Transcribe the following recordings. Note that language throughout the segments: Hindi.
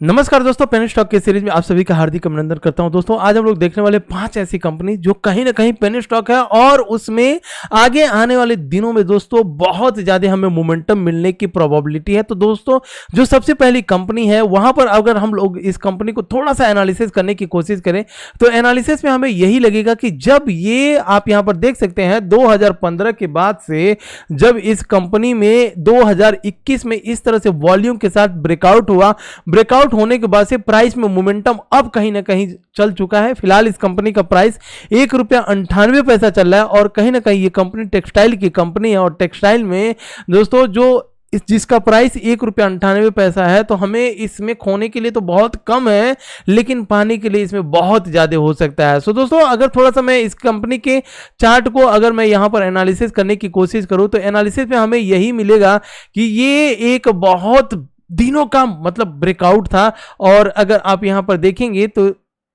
नमस्कार दोस्तों, पेनी स्टॉक के सीरीज में आप सभी का हार्दिक अभिनंदन करता हूं। दोस्तों आज हम लोग देखने वाले 5 ऐसी कंपनी जो कहीं ना कहीं पेनी स्टॉक है और उसमें आगे आने वाले दिनों में दोस्तों बहुत ज्यादा हमें मोमेंटम मिलने की प्रोबेबिलिटी है। तो दोस्तों जो सबसे पहली कंपनी है वहां पर अगर हम लोग इस कंपनी को थोड़ा सा एनालिसिस करने की कोशिश करें तो एनालिसिस में हमें यही लगेगा कि जब ये आप यहां पर देख सकते हैं 2015 के बाद से जब इस कंपनी में 2021 में इस तरह से वॉल्यूम के साथ ब्रेकआउट हुआ, ब्रेकआउट होने के बाद से प्राइस में मोमेंटम अब कहीं ना कहीं चल चुका है। फिलहाल इस कंपनी का प्राइस ₹1.98 चल रहा है और कहीं ना कहीं ये कंपनी टेक्सटाइल की कंपनी है और टेक्सटाइल में दोस्तों जो जिसका प्राइस ₹1.98 है तो हमें इसमें खोने के लिए तो बहुत कम है लेकिन पाने के लिए इसमें बहुत ज्यादा हो सकता है। सो दोस्तों अगर थोड़ा सा मैं इस कंपनी के चार्ट को अगर मैं यहां पर एनालिसिस करने की कोशिश करूं तो एनालिसिस में हमें यही मिलेगा कि ये एक बहुत दिनों का मतलब ब्रेकआउट था और अगर आप यहां पर देखेंगे तो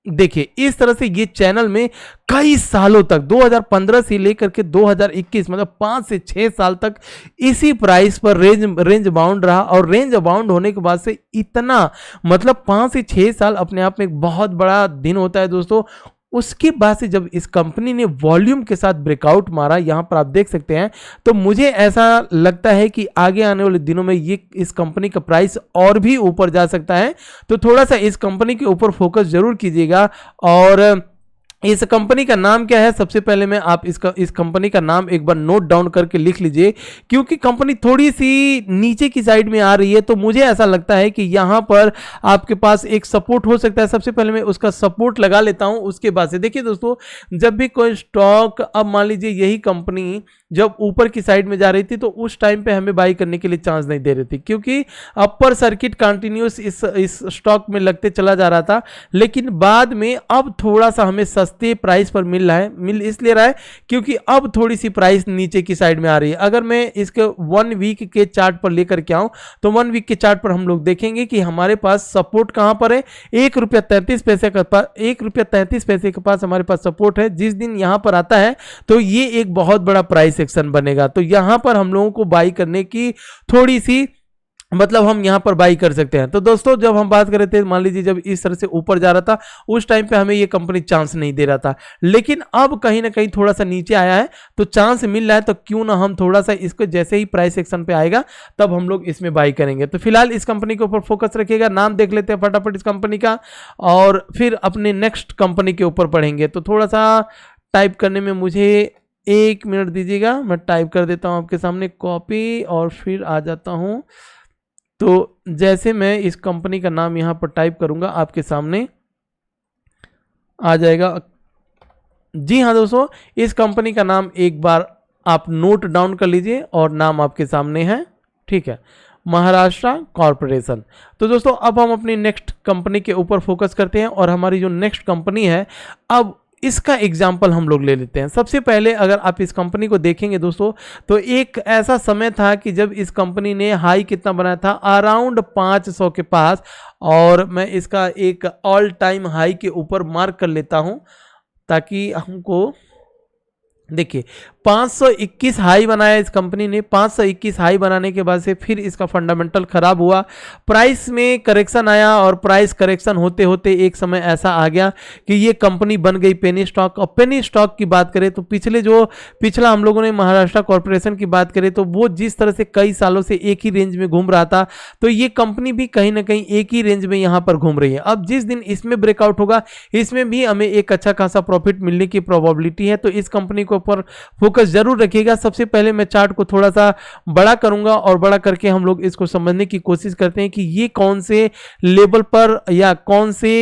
देखिए इस तरह से ये चैनल में कई सालों तक 2015 से लेकर के 2021 मतलब 5 से 6 साल तक इसी प्राइस पर रेंज बाउंड रहा और रेंज बाउंड होने के बाद से इतना मतलब 5 से 6 साल अपने आप में एक बहुत बड़ा दिन होता है दोस्तों। उसके बाद से जब इस कंपनी ने वॉल्यूम के साथ ब्रेकआउट मारा, यहां पर आप देख सकते हैं, तो मुझे ऐसा लगता है कि आगे आने वाले दिनों में ये इस कंपनी का प्राइस और भी ऊपर जा सकता है। तो थोड़ा सा इस कंपनी के ऊपर फोकस जरूर कीजिएगा। और इस कंपनी का नाम क्या है, सबसे पहले मैं आप इस कंपनी का नाम एक बार नोट डाउन करके लिख लीजिए क्योंकि कंपनी थोड़ी सी नीचे की साइड में आ रही है तो मुझे ऐसा लगता है कि यहां पर आपके पास एक सपोर्ट हो सकता है। सबसे पहले मैं उसका सपोर्ट लगा लेता हूं, उसके बाद से देखिए दोस्तों जब भी कोई स्टॉक, अब मान लीजिए यही कंपनी जब ऊपर की साइड में जा रही थी तो उस टाइम पे हमें बाई करने के लिए चांस नहीं दे रही थी क्योंकि अपर सर्किट कंटिन्यूस इस स्टॉक में लगते चला जा रहा था, लेकिन बाद में अब थोड़ा सा हमें सस्ते प्राइस पर मिल इसलिए रहा है क्योंकि अब थोड़ी सी प्राइस नीचे की साइड में आ रही है। अगर मैं इसके 1 वीक के चार्ट पर लेकर के आऊं तो 1 वीक के चार्ट पर हम लोग देखेंगे कि हमारे पास सपोर्ट कहां पर है, ₹1.33 का पास, ₹1.33 के पास हमारे पास सपोर्ट है। जिस दिन यहां पर आता है तो ये एक बहुत बड़ा प्राइस एक्शन बनेगा, तो यहां पर हम लोगों को बाई करने की थोड़ी सी मतलब हम यहां पर बाई कर सकते हैं। तो दोस्तों जब हम बात कर रहे थे, मान लीजिए जब इस तरह से ऊपर जा रहा था उस टाइम पे हमें ये कंपनी चांस नहीं दे रहा था, लेकिन अब कहीं ना कहीं थोड़ा सा नीचे आया है तो चांस मिल रहा है, तो क्यों ना हम थोड़ा सा इसको जैसे ही प्राइस एक्शन पे आएगा तब हम लोग इसमें बाई करेंगे। तो फिलहाल इस कंपनी के ऊपर फोकस रखिएगा। नाम देख लेते हैं फटाफट इस कंपनी का और फिर अपने नेक्स्ट कंपनी के ऊपर पढ़ेंगे। तो थोड़ा सा टाइप करने में मुझे 1 मिनट दीजिएगा, मैं टाइप कर देता हूं आपके सामने, कॉपी और फिर आ जाता हूं। तो जैसे मैं इस कंपनी का नाम यहां पर टाइप करूंगा आपके सामने आ जाएगा। जी हाँ दोस्तों, इस कंपनी का नाम एक बार आप नोट डाउन कर लीजिए और नाम आपके सामने है, ठीक है, महाराष्ट्र कॉर्पोरेशन। तो दोस्तों अब हम अपनी नेक्स्ट कंपनी के ऊपर फोकस करते हैं और हमारी जो नेक्स्ट कंपनी है अब इसका एग्जाम्पल हम लोग ले लेते हैं। सबसे पहले अगर आप इस कंपनी को देखेंगे दोस्तों तो एक ऐसा समय था कि जब इस कंपनी ने हाई कितना बनाया था, अराउंड 500 के पास, और मैं इसका एक ऑल टाइम हाई के ऊपर मार्क कर लेता हूं ताकि हमको देखिए 521 हाई बनाया इस कंपनी ने। 521 हाई बनाने के बाद से फिर इसका फंडामेंटल खराब हुआ, प्राइस में करेक्शन आया और प्राइस करेक्शन होते होते एक समय ऐसा आ गया कि ये कंपनी बन गई पेनी स्टॉक। और पेनी स्टॉक की बात करें तो पिछला हम लोगों ने महाराष्ट्र कॉर्पोरेशन की बात करें तो वो जिस तरह से कई सालों से एक ही रेंज में घूम रहा था तो ये कंपनी भी कहीं ना कहीं एक ही रेंज में यहां पर घूम रही है। अब जिस दिन इसमें ब्रेकआउट होगा इसमें भी हमें एक अच्छा खासा प्रॉफिट मिलने की प्रोबेबिलिटी है, तो इस कंपनी के ऊपर फोकस जरूर रखिएगा। सबसे पहले मैं चार्ट को थोड़ा सा बड़ा करूंगा और बड़ा करके हम लोग इसको समझने की कोशिश करते हैं कि ये कौन से लेवल पर या कौन से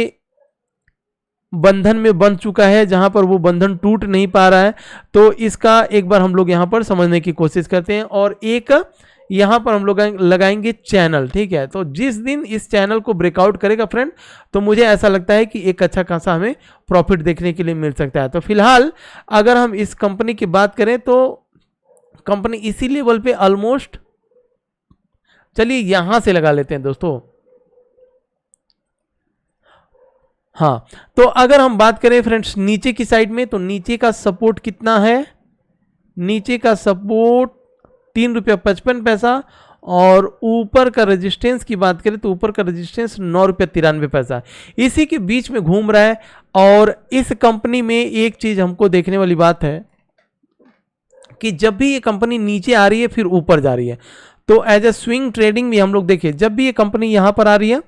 बंधन में बंध चुका है जहां पर वो बंधन टूट नहीं पा रहा है। तो इसका एक बार हम लोग यहां पर समझने की कोशिश करते हैं और एक यहां पर हम लोग लगाएंगे चैनल, ठीक है। तो जिस दिन इस चैनल को ब्रेकआउट करेगा फ्रेंड तो मुझे ऐसा लगता है कि एक अच्छा खासा हमें प्रॉफिट देखने के लिए मिल सकता है। तो फिलहाल अगर हम इस कंपनी की बात करें तो कंपनी इसी लेवल पे ऑलमोस्ट, चलिए यहां से लगा लेते हैं दोस्तों। हाँ, तो अगर हम बात करें फ्रेंड्स नीचे की साइड में तो नीचे का सपोर्ट कितना है, नीचे का सपोर्ट ₹3.55 और ऊपर का रेजिस्टेंस की बात करें तो ऊपर का रेजिस्टेंस 9 रुपये 93 पैसा, इसी के बीच में घूम रहा है। और इस कंपनी में एक चीज हमको देखने वाली बात है कि जब भी ये कंपनी नीचे आ रही है फिर ऊपर जा रही है, तो एज ए स्विंग ट्रेडिंग में हम लोग देखिए, जब भी ये कंपनी यहां पर आ रही है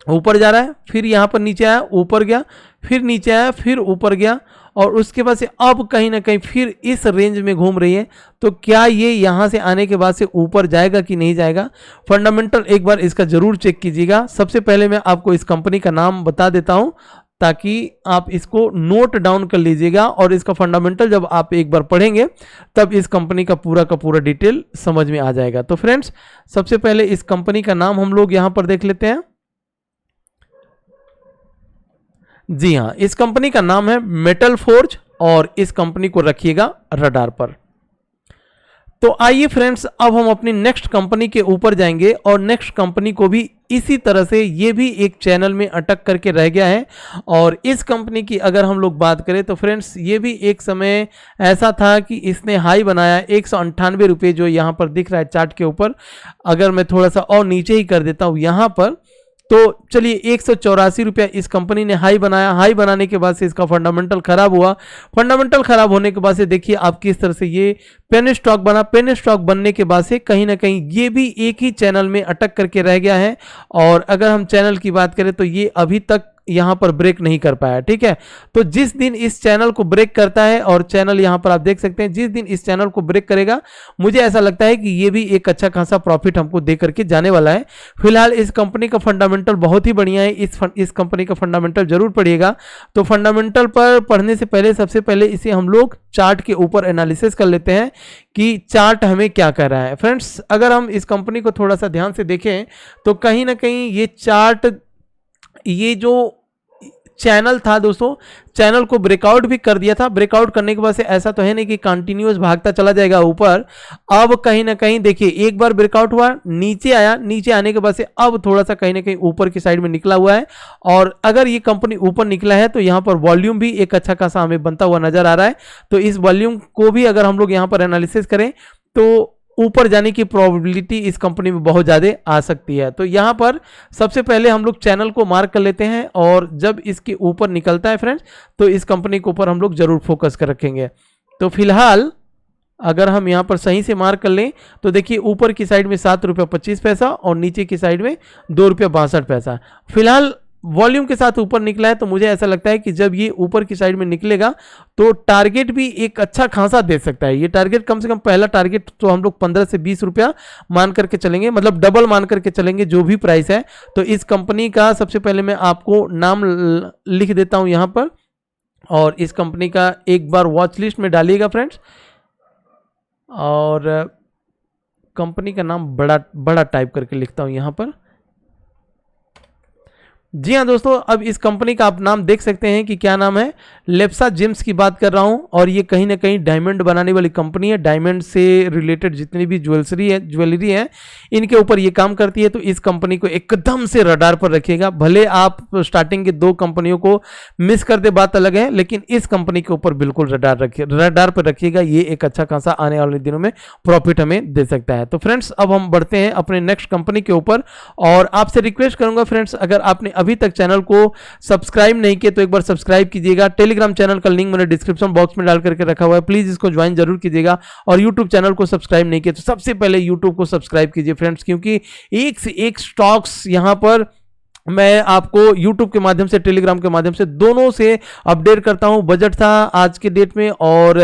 ऊपर जा रहा है, फिर यहां पर नीचे आया ऊपर गया, फिर नीचे आया फिर ऊपर गया, और उसके बाद से अब कहीं ना कहीं फिर इस रेंज में घूम रही है। तो क्या ये यहां से आने के बाद से ऊपर जाएगा कि नहीं जाएगा? फंडामेंटल एक बार इसका जरूर चेक कीजिएगा। सबसे पहले मैं आपको इस कंपनी का नाम बता देता हूं ताकि आप इसको नोट डाउन कर लीजिएगा, और इसका फंडामेंटल जब आप एक बार पढ़ेंगे तब इस कंपनी का पूरा डिटेल समझ में आ जाएगा। तो फ्रेंड्स, सबसे पहले इस कंपनी का नाम हम लोग यहां पर देख लेते हैं। जी हाँ, इस कंपनी का नाम है मेटल फोर्ज, और इस कंपनी को रखिएगा रडार पर। तो आइए फ्रेंड्स, अब हम अपनी नेक्स्ट कंपनी के ऊपर जाएंगे, और नेक्स्ट कंपनी को भी इसी तरह से ये भी एक चैनल में अटक करके रह गया है। और इस कंपनी की अगर हम लोग बात करें तो फ्रेंड्स, ये भी एक समय ऐसा था कि इसने हाई बनाया 198 रुपये, जो यहाँ पर दिख रहा है चार्ट के ऊपर। अगर मैं थोड़ा सा और नीचे ही कर देता हूँ यहाँ पर, तो चलिए 184 रुपया इस कंपनी ने हाई बनाया। हाई बनाने के बाद से इसका फंडामेंटल खराब हुआ। फंडामेंटल खराब होने के बाद से देखिए आप किस तरह से ये पेन स्टॉक बना। पेन स्टॉक बनने के बाद से कहीं ना कहीं ये भी एक ही चैनल में अटक करके रह गया है। और अगर हम चैनल की बात करें तो ये अभी तक यहां पर ब्रेक नहीं कर पाया, ठीक है। तो जिस दिन इस चैनल को ब्रेक करता है, और चैनल यहां पर आप देख सकते हैं, जिस दिन इस चैनल को ब्रेक करेगा मुझे ऐसा लगता है कि ये भी एक अच्छा खासा प्रॉफिट हमको दे करके जाने वाला है। फिलहाल इस कंपनी का फंडामेंटल बहुत ही बढ़िया है। इस कंपनी का फंडामेंटल जरूर पढ़िएगा। तो फंडामेंटल पर पढ़ने से पहले सबसे पहले इसे हम लोग चार्ट के ऊपर एनालिसिस कर लेते हैं कि चार्ट हमें क्या कह रहा है। फ्रेंड्स, अगर हम इस कंपनी को थोड़ा सा ध्यान से देखें तो कहीं ना कहीं ये चार्ट, ये जो चैनल था दोस्तों, चैनल को ब्रेकआउट भी कर दिया था। ब्रेकआउट करने के बाद से ऐसा तो है नहीं कि कंटिन्यूअस भागता चला जाएगा ऊपर। अब कहीं ना कहीं देखिए, एक बार ब्रेकआउट हुआ, नीचे आया, नीचे आने के बाद से अब थोड़ा सा कहीं ना कहीं ऊपर की साइड में निकला हुआ है। और अगर ये कंपनी ऊपर निकला है तो यहां पर वॉल्यूम भी एक अच्छा खासा हमें बनता हुआ नजर आ रहा है। तो इस वॉल्यूम को भी अगर हम लोग यहां पर एनालिसिस करें तो ऊपर जाने की प्रोबेबिलिटी इस कंपनी में बहुत ज़्यादा आ सकती है। तो यहाँ पर सबसे पहले हम लोग चैनल को मार्क कर लेते हैं, और जब इसके ऊपर निकलता है फ्रेंड्स तो इस कंपनी के ऊपर हम लोग जरूर फोकस कर रखेंगे। तो फिलहाल अगर हम यहाँ पर सही से मार्क कर लें तो देखिए ऊपर की साइड में 7 रुपये 25 पैसा और नीचे की साइड में 2 रुपये 62 पैसा। फिलहाल वॉल्यूम के साथ ऊपर निकला है, तो मुझे ऐसा लगता है कि जब ये ऊपर की साइड में निकलेगा तो टारगेट भी एक अच्छा खासा दे सकता है। ये टारगेट कम से कम, पहला टारगेट तो हम लोग 15 से 20 रुपया मान करके चलेंगे, मतलब डबल मान करके चलेंगे जो भी प्राइस है। तो इस कंपनी का सबसे पहले मैं आपको नाम लिख देता हूं यहां पर, और इस कंपनी का एक बार वॉच लिस्ट में डालिएगा फ्रेंड्स। और कंपनी का नाम बड़ा टाइप करके लिखता हूं यहां पर। जी हाँ दोस्तों, अब इस कंपनी का आप नाम देख सकते हैं कि क्या नाम है, लेप्सा जेम्स की बात कर रहा हूं। और ये कहीं ना कहीं डायमंड बनाने वाली कंपनी है। डायमंड से रिलेटेड जितनी भी ज्वेलरी है इनके ऊपर ये काम करती है। तो इस कंपनी को एकदम से रडार पर रखिएगा। भले आप स्टार्टिंग के 2 कंपनियों को मिस कर दे, बात अलग है, लेकिन इस कंपनी के ऊपर बिल्कुल रडार पर रखिएगा। ये एक अच्छा खासा आने वाले दिनों में प्रॉफिट हमें दे सकता है। तो फ्रेंड्स, अब हम बढ़ते हैं अपने नेक्स्ट कंपनी के ऊपर, और आपसे रिक्वेस्ट करूंगा फ्रेंड्स, अगर आपने अभी तक चैनल को सब्सक्राइब नहीं किया तो एक बार सब्सक्राइब कीजिएगा। टेलीग्राम चैनल का लिंक मैंने डिस्क्रिप्शन बॉक्स में डाल करके रखा हुआ है, प्लीज इसको ज्वाइन जरूर कीजिएगा। और यूट्यूब चैनल को सब्सक्राइब नहीं किया तो सबसे पहले यूट्यूब को सब्सक्राइब कीजिए फ्रेंड्स, क्योंकि एक से एक स्टॉक्स यहां पर मैं आपको YouTube के माध्यम से, टेलीग्राम के माध्यम से, दोनों से अपडेट करता हूं। बजट था आज के डेट में, और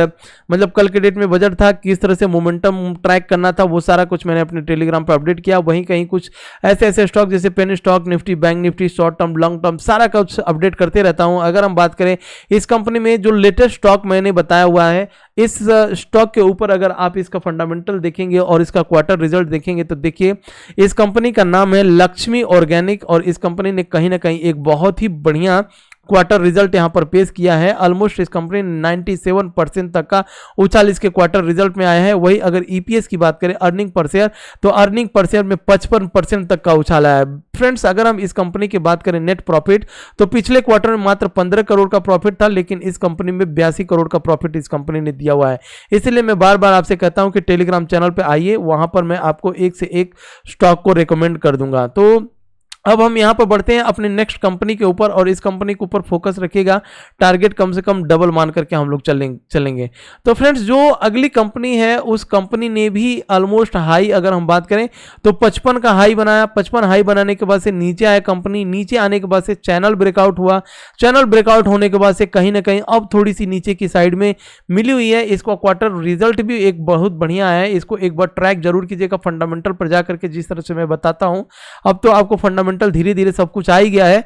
मतलब कल के डेट में बजट था, किस तरह से मोमेंटम ट्रैक करना था, वो सारा कुछ मैंने अपने टेलीग्राम पर अपडेट किया। वहीं कहीं कुछ ऐसे स्टॉक जैसे penny stock, Nifty, bank Nifty, short term, long term, सारा कुछ अपडेट करते रहता हूं। अगर हम बात करें इस कंपनी में जो लेटेस्ट स्टॉक मैंने बताया हुआ है, इस स्टॉक के ऊपर अगर आप इसका फंडामेंटल देखेंगे और इसका क्वार्टर रिजल्ट देखेंगे तो देखिए इस कंपनी का नाम है लक्ष्मी ऑर्गेनिक, और इस कंपनी ने कहीं ना कहीं एक बहुत ही बढ़िया क्वार्टर रिजल्ट यहाँ पर पेश किया है। ऑलमोस्ट इस कंपनी ने 97% तक का उछाल इसके क्वार्टर रिजल्ट में आया है। वही अगर ईपीएस की बात करें, अर्निंग पर शेयर, तो अर्निंग पर शेयर में 55% तक का उछाल आया है। फ्रेंड्स, अगर हम इस कंपनी की बात करें नेट प्रॉफिट, तो पिछले क्वार्टर में मात्र 15 करोड़ का प्रॉफिट था, लेकिन इस कंपनी में 82 करोड़ का प्रॉफिट इस कंपनी ने दिया हुआ है। इसलिए मैं बार बार आपसे कहता हूं कि टेलीग्राम चैनल पे आइए, वहां पर मैं आपको एक से एक स्टॉक को रिकमेंड कर दूंगा। तो अब हम यहां पर बढ़ते हैं अपने नेक्स्ट कंपनी के ऊपर, और इस कंपनी के ऊपर फोकस रखिएगा। टारगेट कम से कम डबल मान करके हम लोग चलेंगे। तो फ्रेंड्स, जो अगली कंपनी है उस कंपनी ने भी ऑलमोस्ट हाई, अगर हम बात करें तो 55 का हाई बनाया। 55 हाई बनाने के बाद से नीचे आया कंपनी। नीचे आने के बाद से चैनल ब्रेकआउट हुआ। चैनल ब्रेकआउट होने के बाद से कहीं ना कहीं अब थोड़ी सी नीचे की साइड में मिली हुई है। इसका क्वार्टर रिजल्ट भी एक बहुत बढ़िया है। इसको एक बार ट्रैक जरूर कीजिएगा फंडामेंटल पर जाकर के, जिस तरह से मैं बताता हूं। अब तो आपको फंडामेंटल धीरे धीरे सब कुछ आ ही गया है,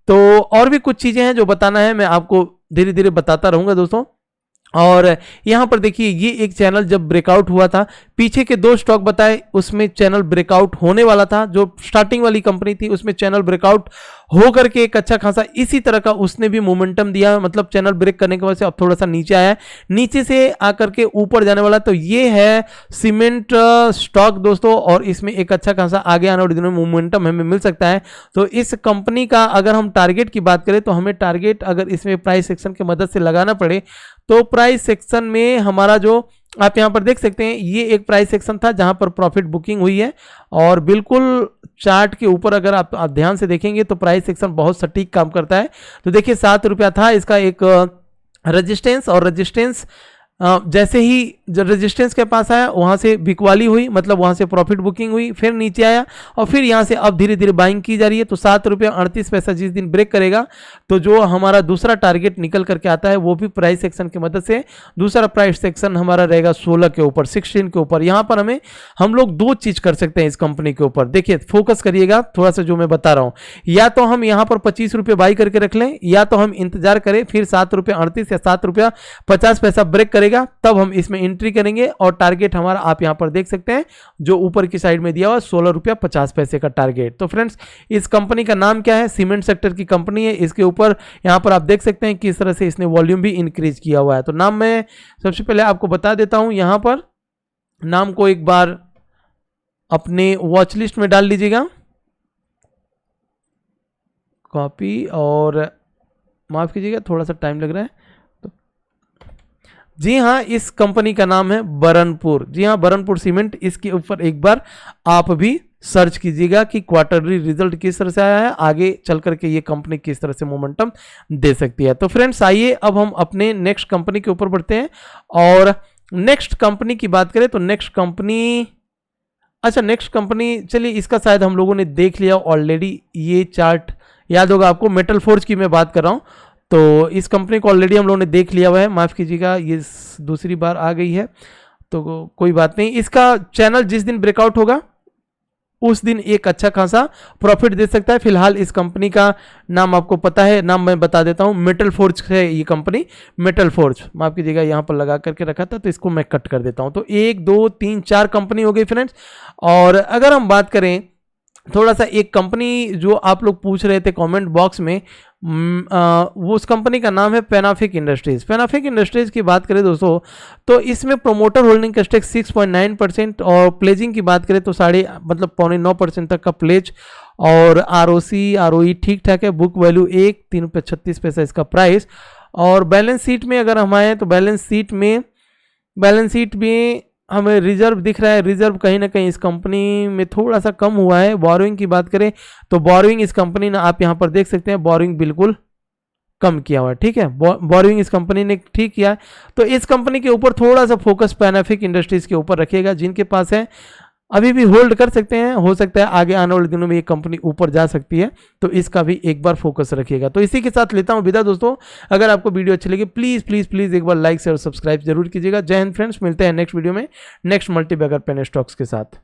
तो और भी कुछ चीजें हैं जो बताना है, मैं आपको धीरे धीरे बताता रहूंगा दोस्तों। और यहां पर देखिए, ये एक चैनल जब ब्रेकआउट हुआ था, पीछे के 2 स्टॉक बताए उसमें चैनल ब्रेकआउट होने वाला था। जो स्टार्टिंग वाली कंपनी थी उसमें चैनल ब्रेकआउट हो करके एक अच्छा खासा इसी तरह का उसने भी मोमेंटम दिया, मतलब चैनल ब्रेक करने के बाद से अब थोड़ा सा नीचे आया है, नीचे से आकर के ऊपर जाने वाला। तो ये है सीमेंट स्टॉक दोस्तों, और इसमें एक अच्छा खासा आगे आने वाले दिनों में मोमेंटम हमें मिल सकता है। तो इस कंपनी का अगर हम टारगेट की बात करें, तो हमें टारगेट अगर इसमें प्राइस सेक्शन की मदद से लगाना पड़े, तो प्राइस सेक्शन में हमारा जो आप यहां पर देख सकते हैं, ये एक प्राइस सेक्शन था जहां पर प्रॉफिट बुकिंग हुई है, और बिल्कुल चार्ट के ऊपर अगर आप ध्यान से देखेंगे तो प्राइस सेक्शन बहुत सटीक काम करता है। तो देखिए 7 रुपया था इसका एक रेजिस्टेंस, और रेजिस्टेंस जैसे ही रेजिस्टेंस के पास आया वहां से बिकवाली हुई, मतलब वहां से प्रॉफिट बुकिंग हुई, फिर नीचे आया और फिर यहां से अब धीरे धीरे बाइंग की जा रही है। तो 7 रुपया 38 पैसा जिस दिन ब्रेक करेगा, तो जो हमारा दूसरा टारगेट निकल करके आता है वो भी प्राइस सेक्शन की मदद से, दूसरा प्राइस सेक्शन हमारा रहेगा 16 के ऊपर, 16 के ऊपर। यहां पर हम लोग 2 चीज कर सकते हैं इस कंपनी के ऊपर। देखिए फोकस करिएगा थोड़ा सा जो मैं बता रहा हूं, या तो हम यहां पर 25 रुपये बाई करके रख लें, या तो हम इंतजार करें फिर 7 रुपया 38 या 7 रुपया 50 पैसा ब्रेक करेगा, तब हम इसमें एंट्री करेंगे। और टारगेट हमारा आप यहां पर देख सकते हैं जो ऊपर की साइड में दिया हुआ 16 रुपया 50 पैसे का टारगेट। तो फ्रेंड्स, इस कंपनी का नाम क्या है? सीमेंट सेक्टर की कंपनी है। इसके ऊपर यहां पर आप देख सकते हैं किस तरह से इसने वॉल्यूम भी इंक्रीज किया हुआ है। तो नाम मैं सबसे पहले आपको बता देता हूं, यहां पर नाम को एक बार अपने वॉच लिस्ट में डाल लीजिएगा, कॉपी, और माफ कीजिएगा थोड़ा सा टाइम लग रहा है। जी हाँ, इस कंपनी का नाम है बरनपुर। जी हाँ, बरनपुर सीमेंट। इसके ऊपर एक बार आप भी सर्च कीजिएगा कि क्वार्टरली रिजल्ट किस तरह से आया है, आगे चल करके ये कंपनी किस तरह से मोमेंटम दे सकती है। तो फ्रेंड्स, आइए अब हम अपने नेक्स्ट कंपनी के ऊपर बढ़ते हैं। और नेक्स्ट कंपनी की बात करें तो नेक्स्ट कंपनी, नेक्स्ट कंपनी, चलिए इसका शायद हम लोगों ने देख लिया ऑलरेडी। ये चार्ट याद होगा आपको, मेटल फोर्ज की मैं बात कर रहा हूं। तो इस कंपनी को ऑलरेडी हम लोगों ने देख लिया हुआ है, माफ कीजिएगा ये दूसरी बार आ गई है, तो कोई बात नहीं। इसका चैनल जिस दिन ब्रेकआउट होगा उस दिन एक अच्छा खासा प्रॉफिट दे सकता है। फिलहाल इस कंपनी का नाम आपको पता है, नाम मैं बता देता हूं, मेटल फोर्ज है ये कंपनी, मेटल फोर्ज। माफ कीजिएगा यहां पर लगा करके रखा था, तो इसको मैं कट कर देता हूं। तो 1 2 3 4 कंपनी हो गई फ्रेंड्स। और अगर हम बात करें थोड़ा सा, एक कंपनी जो आप लोग पूछ रहे थे कमेंट बॉक्स में, वो उस कंपनी का नाम है पेनाफिक इंडस्ट्रीज। पेनाफिक इंडस्ट्रीज की बात करें दोस्तों, तो इसमें प्रोमोटर होल्डिंग का स्टेक 6.9%, और प्लेजिंग की बात करें तो 8.9% तक का प्लेज, और ROE ठीक ठाक है। बुक वैल्यू 1 3 रुपये 36 पैसा इसका प्राइस। और बैलेंस शीट में अगर हम आए तो बैलेंस शीट में हमें रिजर्व दिख रहा है। रिजर्व कहीं ना कहीं इस कंपनी में थोड़ा सा कम हुआ है। बोरोइंग की बात करें तो बोरोइंग इस कंपनी ने, आप यहां पर देख सकते हैं, बोरोइंग बिल्कुल कम किया हुआ है। ठीक है, बोरोइंग इस कंपनी ने ठीक किया है। तो इस कंपनी के ऊपर थोड़ा सा फोकस पेनाफिक इंडस्ट्रीज के ऊपर रखिएगा। जिनके पास है अभी भी होल्ड कर सकते हैं, हो सकता है आगे आने वाले दिनों में ये कंपनी ऊपर जा सकती है, तो इसका भी एक बार फोकस रखिएगा। तो इसी के साथ लेता हूं विदा दोस्तों। अगर आपको वीडियो अच्छी लगी प्लीज प्लीज प्लीज एक बार लाइक शेयर और सब्सक्राइब जरूर कीजिएगा। जय हिंद फ्रेंड्स, मिलते हैं नेक्स्ट वीडियो में नेक्स्ट मल्टीबैगर पेन स्टॉक्स के साथ।